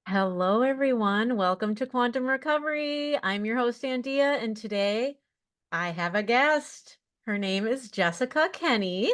Hello, everyone. Welcome to Quantum Recovery. I'm your host, Andia, and today I have a guest. Her name is Jessica Kenny,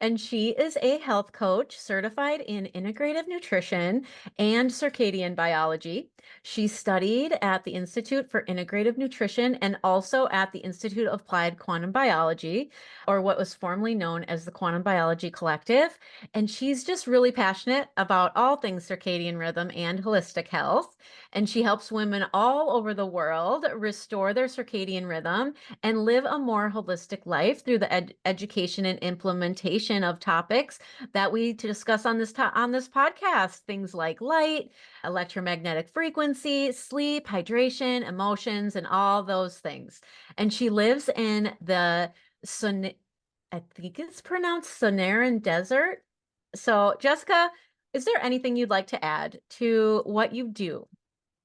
and she is a health coach certified in integrative nutrition and circadian biology. She studied at the Institute for Integrative Nutrition and also at the Institute of Applied Quantum Biology, or what was formerly known as the Quantum Biology Collective. And she's just really passionate about all things circadian rhythm and holistic health. And she helps women all over the world restore their circadian rhythm and live a more holistic life through the education and implementation of topics that we discuss on this podcast. Things like light, electromagnetic frequency, sleep, hydration, emotions, and all those things. And she lives in the I think it's pronounced Sonoran Desert. So, Jessica, is there anything you'd like to add to what you do?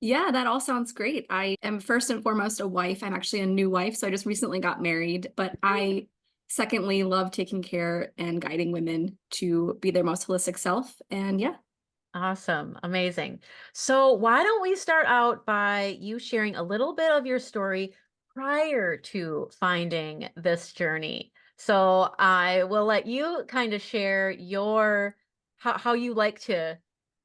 Yeah, that all sounds great. I am first and foremost a wife. I'm actually a new wife, so I just recently got married. But I secondly love taking care and guiding women to be their most holistic self. And yeah. Awesome. Amazing. So, why don't we start out by you sharing a little bit of your story prior to finding this journey? So, I will let you kind of share your how you like to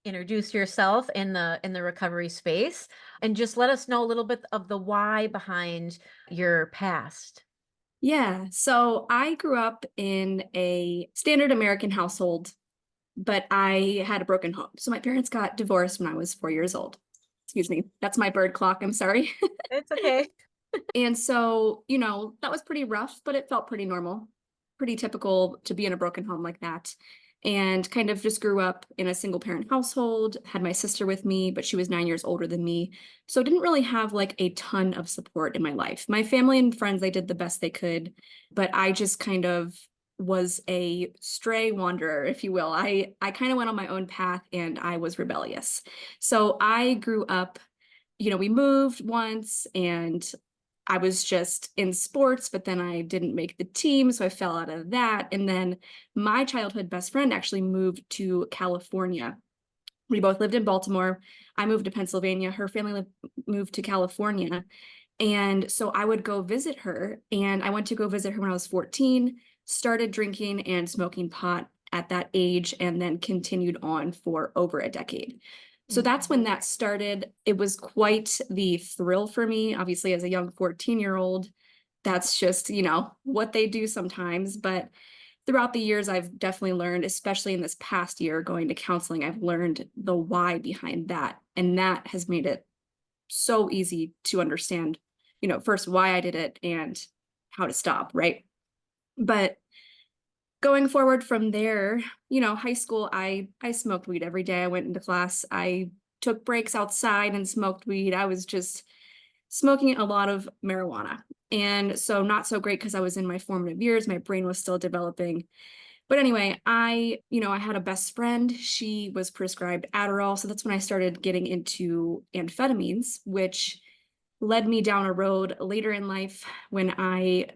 introduce yourself in the recovery space and just let us know a little bit of the why behind your past. Yeah. So I grew up in a standard American household, but I had a broken home. So my parents got divorced when I was 4 years old. Excuse me. That's my bird clock. I'm sorry. It's okay. And so, that was pretty rough, but it felt pretty normal, pretty typical to be in a broken home like that. And kind of just grew up in a single parent household, had my sister with me, but she was 9 years older than me. So didn't really have like a ton of support in my life. My family and friends, they did the best they could, but I just kind of was a stray wanderer, if you will. I kind of went on my own path and I was rebellious. So I grew up, we moved once and I was just in sports, but then I didn't make the team, so I fell out of that. And then my childhood best friend actually moved to California. We both lived in Baltimore. I moved to Pennsylvania. Her family moved to California. And so I would go visit her. And I went to go visit her when I was 14, started drinking and smoking pot at that age, and then continued on for over a decade. So that's when that started. It was quite the thrill for me. Obviously, as a young 14-year-old, that's just, what they do sometimes. But throughout the years, I've definitely learned, especially in this past year going to counseling, I've learned the why behind that. And that has made it so easy to understand, first why I did it and how to stop, right? But going forward from there, high school, I smoked weed every day. I went into class. I took breaks outside and smoked weed. I was just smoking a lot of marijuana. And so not so great because I was in my formative years. My brain was still developing. But anyway, I had a best friend. She was prescribed Adderall. So that's when I started getting into amphetamines, which led me down a road later in life when I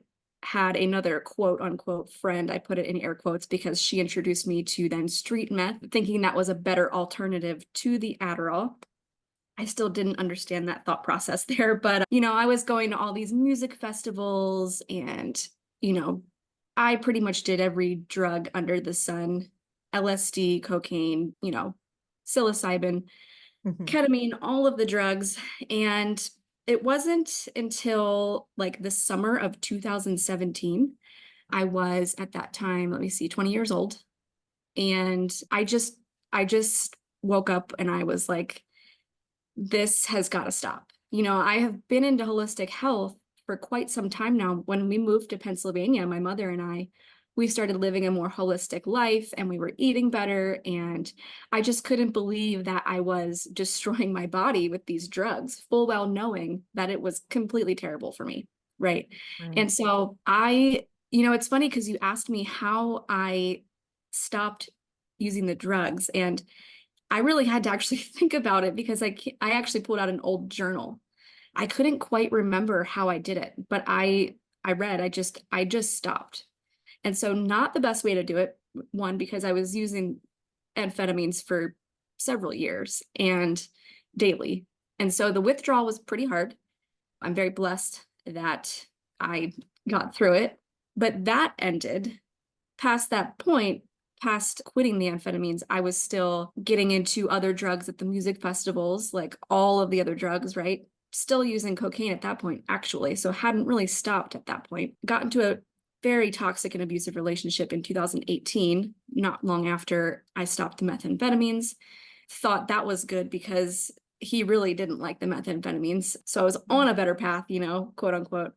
had another quote unquote friend. I put it in air quotes because she introduced me to then street meth, thinking that was a better alternative to the Adderall. I still didn't understand that thought process there, but I was going to all these music festivals and, you know, I pretty much did every drug under the sun, LSD, cocaine, psilocybin, Mhm. ketamine, all of the drugs. And it wasn't until like the summer of 2017, I was at that time, let me see, 20 years old. And I just woke up and I was like, this has got to stop. I have been into holistic health for quite some time now. When we moved to Pennsylvania, my mother and I, we started living a more holistic life and we were eating better. And I just couldn't believe that I was destroying my body with these drugs, full well knowing that it was completely terrible for me. Right. Right. And so it's funny because you asked me how I stopped using the drugs. And I really had to actually think about it because I actually pulled out an old journal. I couldn't quite remember how I did it, but I just stopped. And so not the best way to do it, one, because I was using amphetamines for several years. And daily. And so the withdrawal was pretty hard. I'm very blessed that I got through it. But that ended. Past that point, past quitting the amphetamines, I was still getting into other drugs at the music festivals, like all of the other drugs, right? Still using cocaine at that point, actually. So hadn't really stopped at that point. Got into a very toxic and abusive relationship in 2018, not long after I stopped the methamphetamines. Thought that was good because he really didn't like the methamphetamines. So I was on a better path, quote unquote.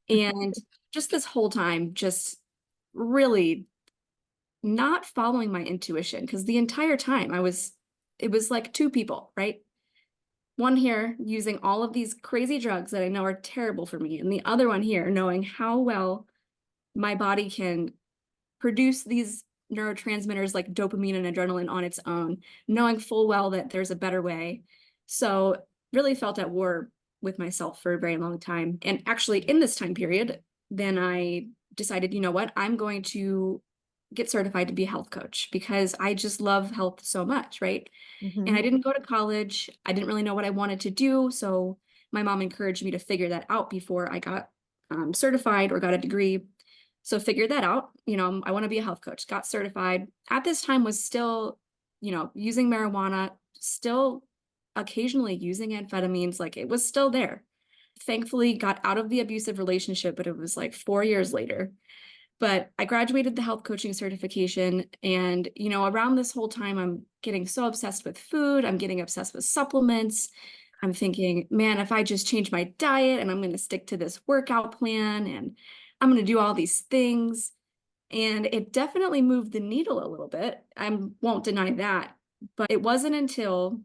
And just this whole time, just really not following my intuition, because the entire time it was like two people, right? One here using all of these crazy drugs that I know are terrible for me, and the other one here knowing how well my body can produce these neurotransmitters like dopamine and adrenaline on its own, knowing full well that there's a better way. So really felt at war with myself for a very long time. And actually in this time period, then I decided, you know what, I'm going to get certified to be a health coach because I just love health so much, right? And I Mhm. didn't go to college. I didn't really know what I wanted to do. So my mom encouraged me to figure that out before I got certified or got a degree. So figured that out. I want to be a health coach, got certified. At this time was still, using marijuana, still occasionally using amphetamines, like it was still there. Thankfully got out of the abusive relationship, but it was like 4 years later. But I graduated the health coaching certification. And, around this whole time, I'm getting so obsessed with food. I'm getting obsessed with supplements. I'm thinking, man, if I just change my diet and I'm going to stick to this workout plan and I'm going to do all these things. And it definitely moved the needle a little bit. I won't deny that. But it wasn't until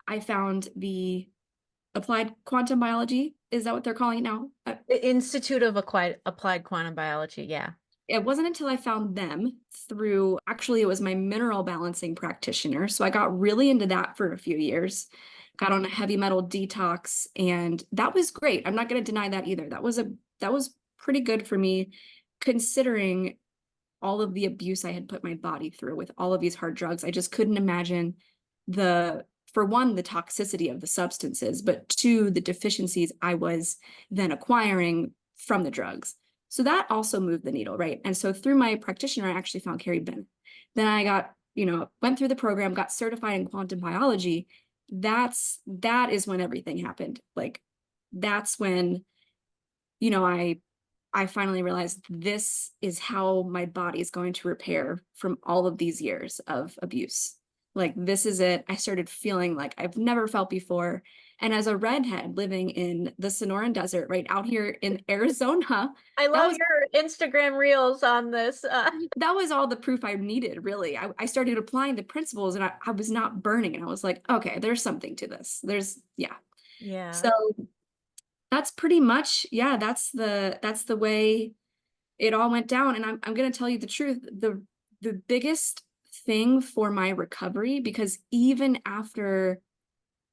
I found the applied quantum biology. Is that what they're calling it now? Institute of Applied Quantum Biology. Yeah. It wasn't until I found them through, actually, it was my mineral balancing practitioner. So I got really into that for a few years, got on a heavy metal detox, and that was great. I'm not going to deny that either. That was pretty good for me, considering all of the abuse I had put my body through with all of these hard drugs. I just couldn't imagine for one, the toxicity of the substances, but two, the deficiencies I was then acquiring from the drugs. So that also moved the needle, right? And so through my practitioner, I actually found Carrie Bennett. Then I went through the program, got certified in quantum biology. That is when everything happened. Like that's when, you know, I I finally realized this is how my body is going to repair from all of these years of abuse. Like, this is it. I started feeling like I've never felt before. And as a redhead living in the Sonoran Desert, right out here in Arizona, I that love was your Instagram reels on this. that was all the proof I needed, really. I started applying the principles and I was not burning. And I was like, okay, there's something to this. Yeah. Yeah. So that's pretty much, yeah, that's the way it all went down. And I'm going to tell you the truth. The biggest thing for my recovery, because even after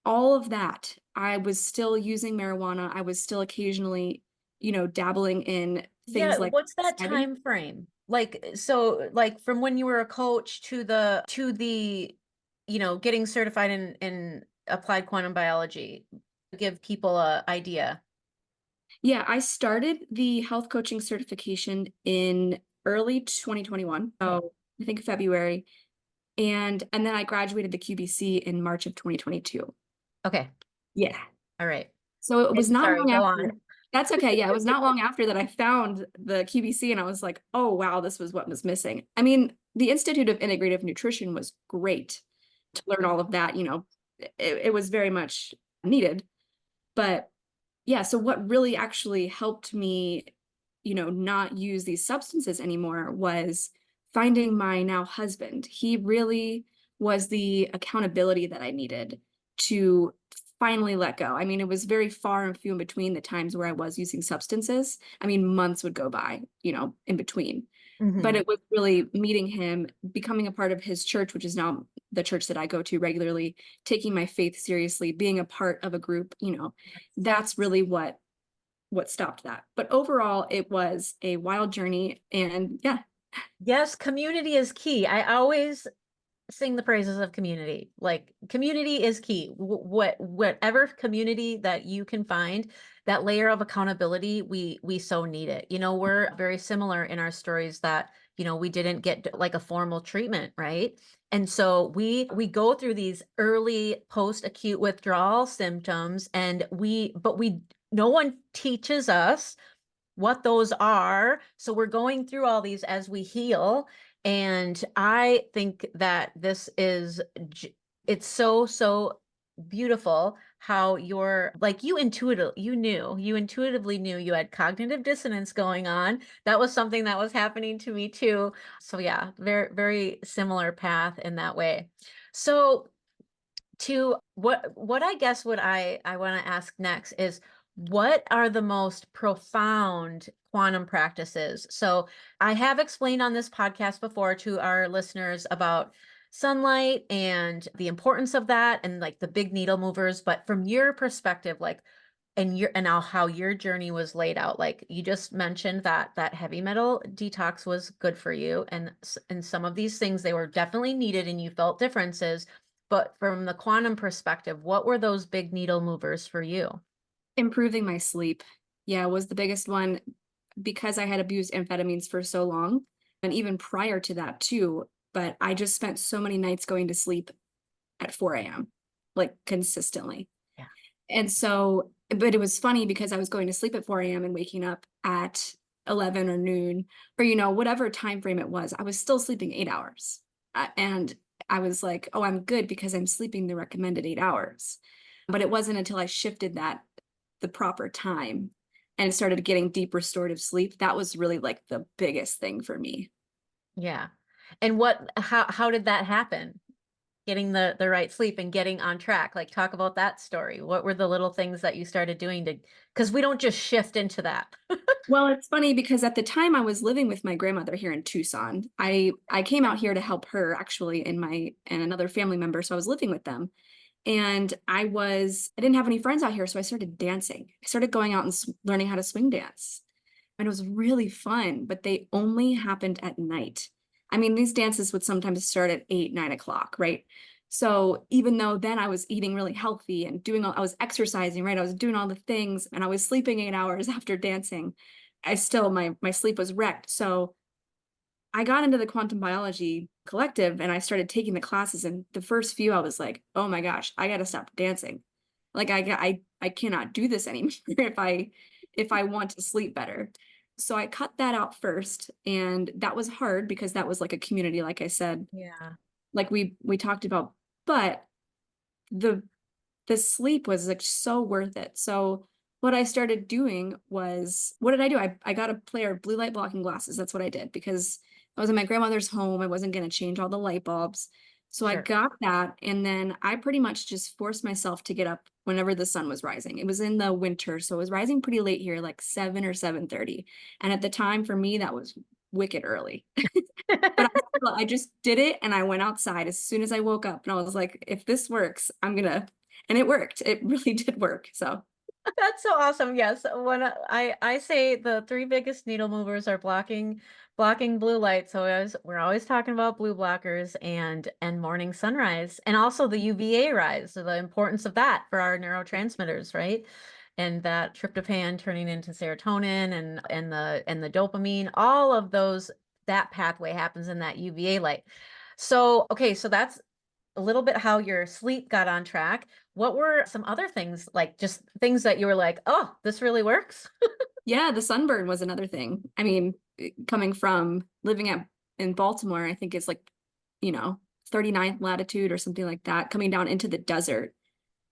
all of that, I was still using marijuana. I was still occasionally, dabbling in Yeah, things like what's that psilocybin. time frame? Like from when you were a coach to the getting certified in applied quantum biology. Give people a idea. Yeah, I started the health coaching certification in early 2021. So I think February. And then I graduated the QBC in March of 2022. Okay. Yeah. All right. So it was Okay, not sorry, long go after. on. That's okay. Yeah, it was not long after that I found the QBC and I was like, oh, wow, this was what was missing. I mean, the Institute of Integrative Nutrition was great to learn all of that. It was very much needed. But yeah, so what really actually helped me, not use these substances anymore was finding my now husband. He really was the accountability that I needed to finally let go. I mean, it was very far and few in between the times where I was using substances. I mean, months would go by, in between. But Hmm. it was really meeting him, becoming a part of his church, which is now the church that I go to regularly, taking my faith seriously, being a part of a group, that's really what stopped that. But overall, it was a wild journey. And yeah. Yes, community is key. I always sing the praises of community. Like community is key. Whatever community that you can find, that layer of accountability, we so need it. We're very similar in our stories that, we didn't get like a formal treatment, right? And so we go through these early post-acute withdrawal symptoms, and we no one teaches us what those are. So we're going through all these as we heal. And I think that it's so beautiful how you're like, you intuitively knew you had cognitive dissonance going on. That was something that was happening to me too. So yeah, very, very similar path in that way. So to what I guess what I want to ask next is, what are the most profound quantum practices? So I have explained on this podcast before to our listeners about sunlight and the importance of that and like the big needle movers, but from your perspective, like, and now how your journey was laid out, like you just mentioned that heavy metal detox was good for you, and some of these things, they were definitely needed and you felt differences. But from the quantum perspective, what were those big needle movers for you? Improving my sleep, yeah, was the biggest one because I had abused amphetamines for so long, and even prior to that too. But I just spent so many nights going to sleep at 4 a.m., like consistently. Yeah. And so, but it was funny because I was going to sleep at 4 a.m. and waking up at 11 or noon, or, whatever time frame it was, I was still sleeping 8 hours. And I was like, oh, I'm good because I'm sleeping the recommended 8 hours. But it wasn't until I shifted that the proper time and started getting deep restorative sleep, that was really like the biggest thing for me. Yeah. And how did that happen? Getting the right sleep and getting on track. Like talk about that story. What were the little things that you started doing because we don't just shift into that. Well, it's funny because at the time I was living with my grandmother here in Tucson. I came out here to help her actually and another family member, so I was living with them. And I didn't have any friends out here, so I started dancing. I started going out and learning how to swing dance. And it was really fun, but they only happened at night. I mean, these dances would sometimes start at 8, 9 o'clock, right? So even though then I was eating really healthy and I was exercising, right? I was doing all the things and I was sleeping 8 hours after dancing. My sleep was wrecked. So I got into the quantum biology collective and I started taking the classes. And the first few, I was like, oh my gosh, I got to stop dancing. Like I cannot do this anymore if I want to sleep better. So I cut that out first. And that was hard because that was like a community, like I said, Yeah. like we talked about, but the the sleep was like so worth it. So what I started doing was, what did I do? I got a pair of blue light blocking glasses. That's what I did because I was in my grandmother's home. I wasn't going to change all the light bulbs. So I Sure. got that. And then I pretty much just forced myself to get up whenever the sun was rising. It was in the winter. So it was rising pretty late here, like 7 or 7:30. And at the time for me, that was wicked early. But I just did it and I went outside as soon as I woke up and I was like, if this works, and it worked. It really did work. So That's so awesome. Yes. When I say the three biggest needle movers are blocking blue light. So we're always talking about blue blockers and morning sunrise, and also the UVA rise. So the importance of that for our neurotransmitters, right? And that tryptophan turning into serotonin and the dopamine, all of those, that pathway happens in that UVA light. So okay, so that's a little bit how your sleep got on track. What were some other things, like just things that you were like, oh, this really works? yeah, the sunburn was another thing. I mean, coming from living in Baltimore, I think it's like, you know, 39th latitude or something like that, coming down into the desert,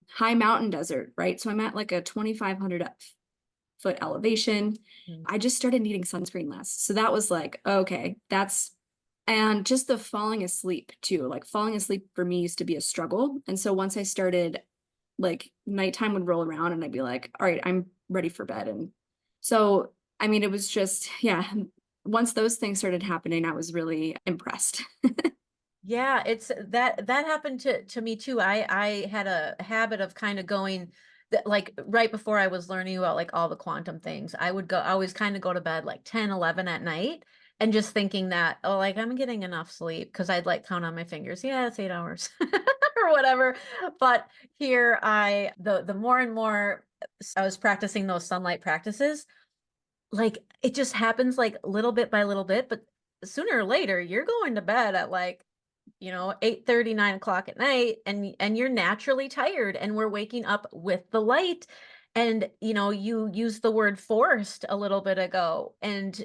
high mountain desert, right? So I'm at like a 2,500-foot elevation. Mm. I just started needing sunscreen less. So that was like, okay, and just the falling asleep too. Like falling asleep for me used to be a struggle. And so once I started, like nighttime would roll around and I'd be like, all right, I'm ready for bed. And so, I mean, it was just, yeah, once those things started happening, I was really impressed. Yeah, it's that happened to me too. I had a habit of kind of going that, like right before I was learning about like all the quantum things, I would always kind of go to bed like 10, 11 at night. and just thinking that, oh, like I'm getting enough sleep because I'd like count on my fingers. Yeah, it's 8 hours or whatever. But here the more and more I was practicing those sunlight practices, like it just happens like little bit by little bit, but sooner or later you're going to bed at like 8:30, 9 o'clock at night, and you're naturally tired, and we're waking up with the light. And you used the word forced a little bit ago, and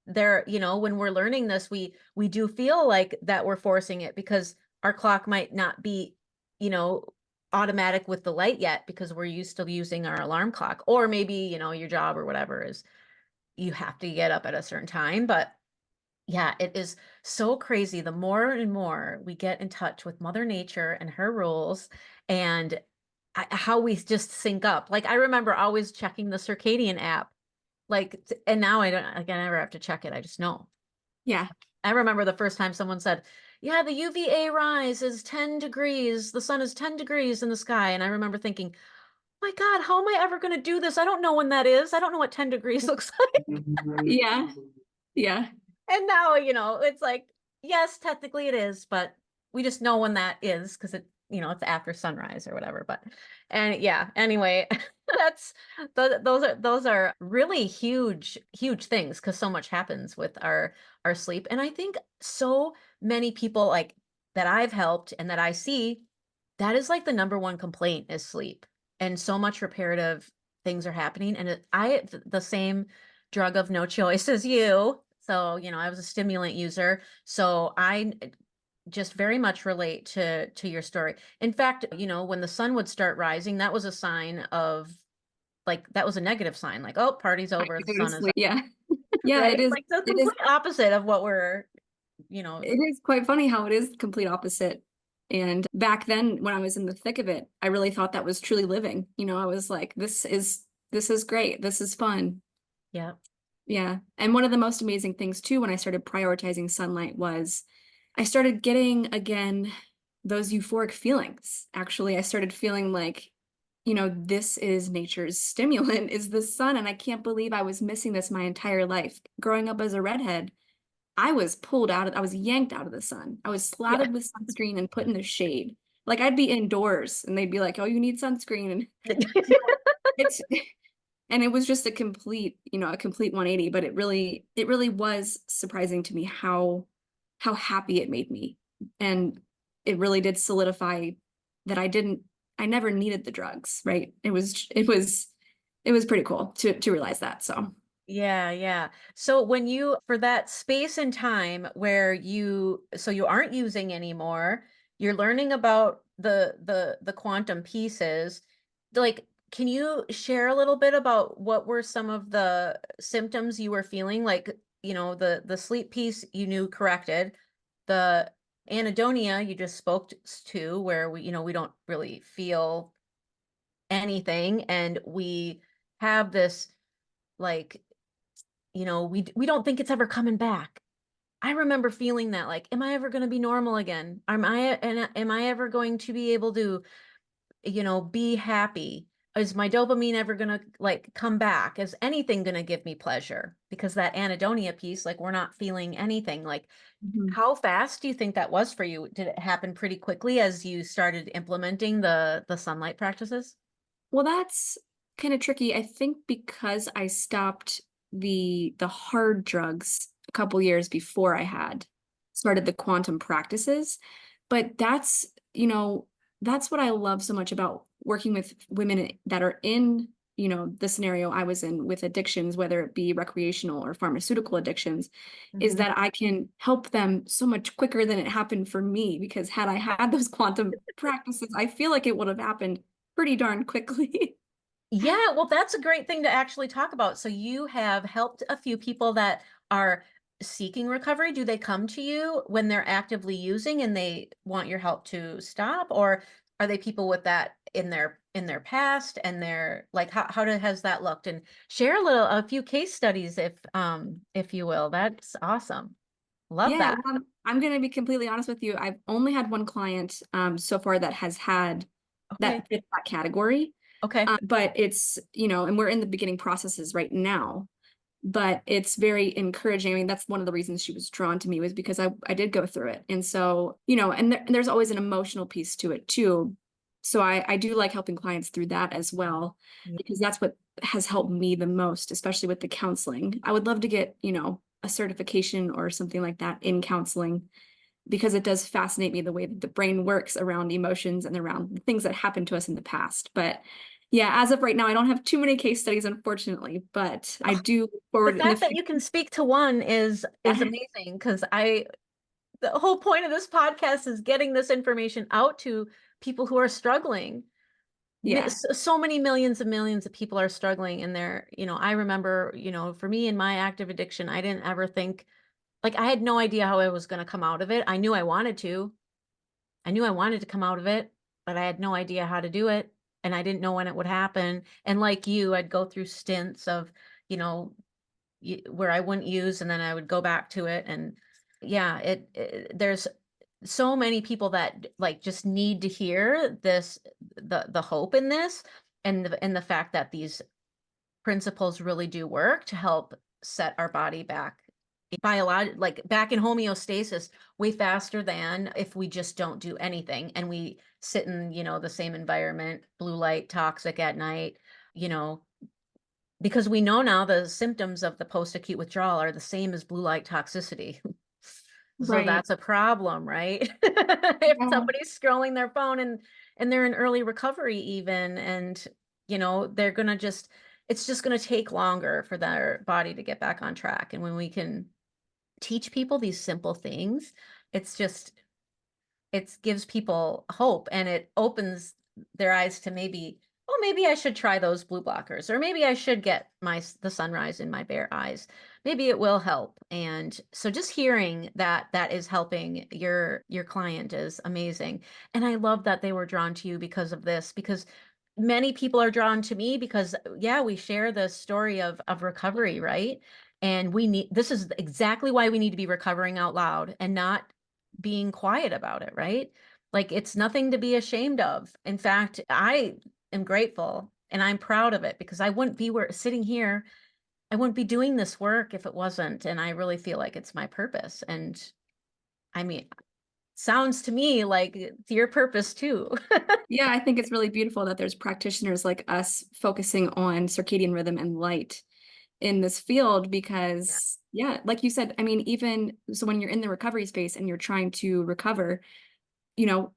when we're learning this, we do feel like that we're forcing it because our clock might not be you know automatic with the light yet because we're used to using our alarm clock, or maybe your job or whatever is you have to get up at a certain time. But yeah, it is so crazy. The more and more we get in touch with Mother Nature and her rules, and how we just sync up. Like I remember always checking the Circadian app, and now I don't. Like, I never have to check it. I just know. Yeah. I remember the first time someone said, "Yeah, the UVA rise is 10 degrees. The sun is 10 degrees in the sky," and I remember thinking, "My God, how am I ever going to do this? I don't know when that is. I don't know what 10 degrees looks like." Yeah. Yeah. And now, it's like, yes, technically it is, but we just know when that is because it's after sunrise or whatever. But, and yeah, anyway, that's those are really huge, huge things because so much happens with our sleep. And I think so many people like that I've helped and that I see, that is like the number one complaint is sleep. And so much reparative things are happening. And the same drug of no choice as you. So, I was a stimulant user. So I just very much relate to your story. In fact, when the sun would start rising, that was a sign of like that was a negative sign, like, oh, party's Time over, to the go to sun is up, sleep. Yeah. Yeah, right? it is. Like the It is. complete opposite of what we're, you know, It is quite funny how it is the complete opposite. And back then, when I was in the thick of it, I really thought that was truly living. I was like, this is great. This is fun. yeah, Yeah. And one of the most amazing things too, when I started prioritizing sunlight was I started getting again those euphoric feelings. Actually, I started feeling like, this is nature's stimulant, is the sun. And I can't believe I was missing this my entire life. Growing up as a redhead, I was yanked out of the sun. I was yeah. slathered with sunscreen and put in the shade. Like I'd be indoors and they'd be like, "Oh, you need sunscreen." And it's and it was just a complete 180, but it really was surprising to me how happy it made me. And it really did solidify that I never needed the drugs, right? It was pretty cool to realize that. So, Yeah, yeah. So for that space and time where you aren't using anymore, you're learning about the quantum pieces. Like, can you share a little bit about what were some of the symptoms you were feeling? Like, the sleep piece you knew corrected, the anhedonia you just to where we don't really feel anything, and we have this like we don't think it's ever coming back. I remember feeling that, like, am I ever going to be normal again? Am I ever going to be able to, be happy? Is my dopamine ever going to like come back? Is anything going to give me pleasure? Because that anhedonia piece, like we're not feeling anything. Like, mhm. how fast do you think that was for you? Did it happen pretty quickly as you started implementing the sunlight practices? Well, that's kind of tricky. I think because I stopped the hard drugs a couple years before I had started the quantum practices. But that's what I love so much about working with women that are in, the scenario I was in with addictions, whether it be recreational or pharmaceutical addictions, is Mhm. that I can help them so much quicker than it happened for me. Because had I had those quantum practices, I feel like it would have happened pretty darn quickly. Yeah, well, that's a great thing to actually talk about. So you have helped a few people that are seeking recovery. Do they come to you when they're actively using and they want your help to stop, or are they people with that in their past and they're like has that looked? And share a few case studies if you will. That's awesome. Love Yeah, that. well, I'm going to be completely honest with you. I've only had one client so far that has had Okay. that fit that category. Okay. But it's, and we're in the beginning processes right now. but it's very encouraging. I mean, that's one of the reasons she was drawn to me, was because I did go through it. And so, and there's always an emotional piece to it too. So I do like helping clients through that as well, Yeah. because that's what has helped me the most, especially with the counseling. I would love to get, a certification or something like that in counseling, because it does fascinate me the way that the brain works around emotions and around things that happened to us in the past. But yeah, as of right now, I don't have too many case studies, unfortunately, but I do look The forward in the fact that you future. can speak to one is amazing because the whole point of this podcast is getting this information out to people who are struggling. Yeah, So many millions of people are struggling and I remember, for me in my active addiction, I didn't ever think, like, I had no idea how I was going to come out of it. I knew I wanted to. I knew I wanted to come out of it, but I had no idea how to do it. And I didn't know when it would happen. And like you, I'd go through stints of, you know, where I wouldn't use and then I would go back to it. And yeah, there's so many people that like just need to hear this, the hope in this, and the fact that these principles really do work to help set our body back like back in homeostasis way faster than if we just don't do anything and we sit in, the same environment, blue light, toxic at night, you know, because we know now the symptoms of the post-acute withdrawal are the same as blue light toxicity. So right. that's a problem, right? If Yeah, somebody's scrolling their phone and they're in early recovery even, and they're gonna just it's just gonna take longer for their body to get back on track. And when we can teach people these simple things, it's just it gives people hope and it opens their eyes to maybe, oh, maybe I should try those blue blockers, or maybe I should get the sunrise in my bare eyes. Maybe it will help. And so just hearing that that is helping your client is amazing. And I love that they were drawn to you because of this, because many people are drawn to me because yeah, we share the story of recovery, right? And this is exactly why we need to be recovering out loud and not being quiet about it, right? Like it's nothing to be ashamed of. In fact, I am grateful and I'm proud of it because I wouldn't be sitting here. I wouldn't be doing this work if it wasn't. And I really feel like it's my purpose. And I mean, sounds to me like it's your purpose too. yeah, I think it's really beautiful that there's practitioners like us focusing on circadian rhythm and light in this field, Yeah. because yeah, like you said, I mean, even so when you're in the recovery space and you're trying to recover, you know,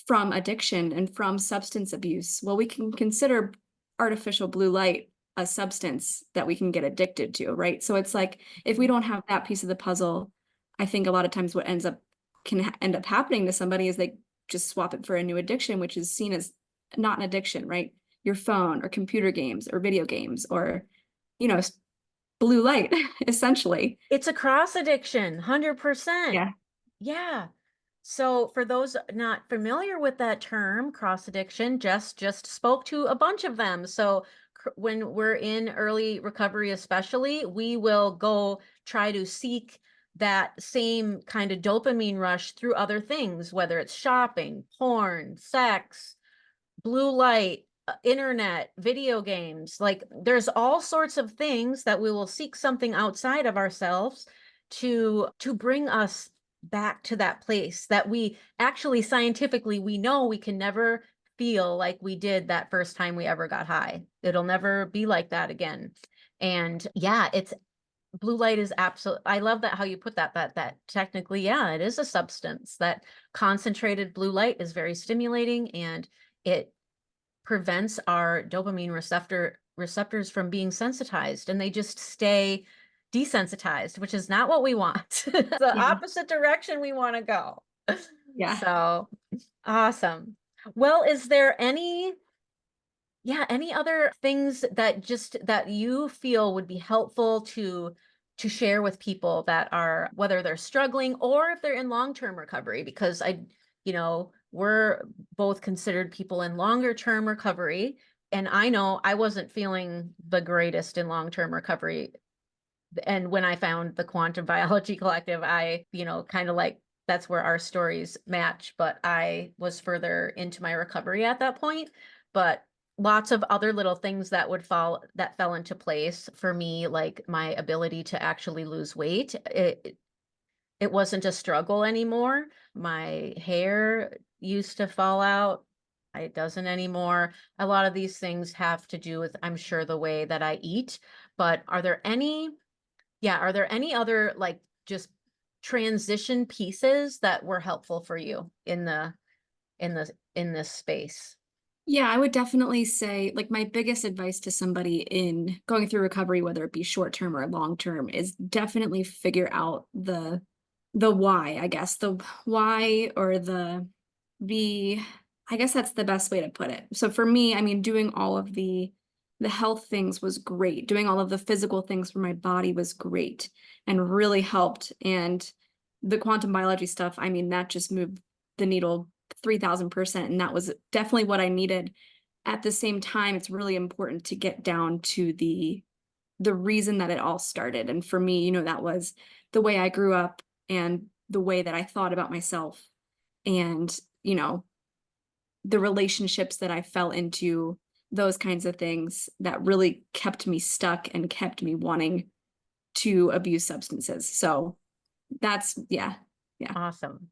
from addiction and from substance abuse, well, we can consider artificial blue light a substance that we can get addicted to, right? So it's like if we don't have that piece of the puzzle, I think a lot of times what end up happening to somebody is they just swap it for a new addiction, which is seen as not an addiction, right? Your phone or computer games or video games or, you know, blue light, essentially. It's a cross addiction, 100%. Yeah. Yeah. So for those not familiar with that term, cross addiction, just spoke to a bunch of them. So when we're in early recovery, especially, we will go try to seek that same kind of dopamine rush through other things, whether it's shopping, porn, sex, blue light, internet, video games. Like there's all sorts of things that we will seek something outside of ourselves to bring us back to that place that we actually scientifically we know we can never feel like we did that first time we ever got high. It'll never be like that again. And yeah, it's blue light is absolute. I love that how you put that technically, yeah, it is a substance. That concentrated blue light is very stimulating and it prevents our dopamine receptors from being sensitized and they just stay desensitized, which is not what we want. The Yeah. opposite direction we want to go. Yeah. So awesome. Well, is there any other things that you feel would be helpful to share with people that are, whether they're struggling or if they're in long-term recovery? Because we're both considered people in longer term recovery. And I know I wasn't feeling the greatest in long-term recovery. And when I found the Quantum Biology Collective, I, kind of like that's where our stories match, but I was further into my recovery at that point. But lots of other little things that fell into place for me, like my ability to actually lose weight. It wasn't a struggle anymore. My hair used to fall out. It doesn't anymore. A lot of these things have to do with, I'm sure, the way that I eat. But are there any other like just transition pieces that were helpful for you in this space? Yeah, I would definitely say like my biggest advice to somebody in going through recovery, whether it be short term or long term, is definitely figure out the why, I guess. The why or the I guess that's the best way to put it. So for me, I mean, doing all of the health things was great. Doing all of the physical things for my body was great and really helped. And the quantum biology stuff, I mean, that just moved the needle 3000%. And that was definitely what I needed. At the same time, it's really important to get down to the reason that it all started. And for me, that was the way I grew up and the way that I thought about myself and, the relationships that I fell into, those kinds of things that really kept me stuck and kept me wanting to abuse substances. So that's, yeah, yeah. Awesome.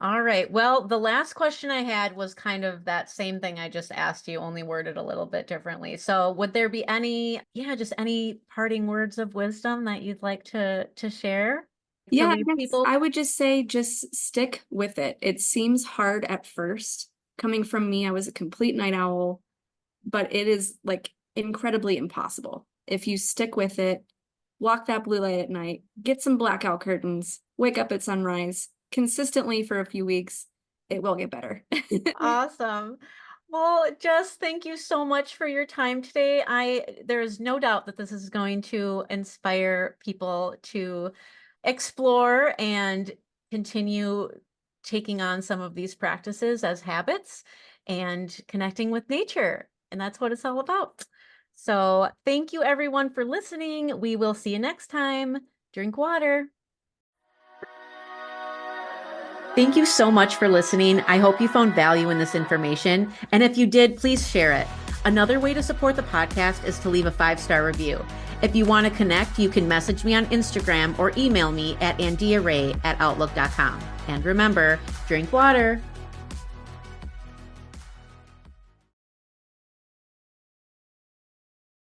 All right. Well, the last question I had was kind of that same thing I just asked you, only worded a little bit differently. So would there be just any parting words of wisdom that you'd like to share to Yeah, I leave guess people? I would just say just stick with it. It seems hard at first. Coming from me, I was a complete night owl, but it is like incredibly impossible. If you stick with it, block that blue light at night, get some blackout curtains, wake up at sunrise consistently for a few weeks, it will get better. Awesome. Well, Jess, thank you so much for your time today. There is no doubt that this is going to inspire people to explore and continue taking on some of these practices as habits and connecting with nature. And that's what it's all about. So thank you everyone for listening. We will see you next time. Drink water. Thank you so much for listening. I hope you found value in this information. And if you did, please share it. Another way to support the podcast is to leave a 5-star review. If you want to connect, you can message me on Instagram or email me at andiaray@outlook.com. And remember, drink water.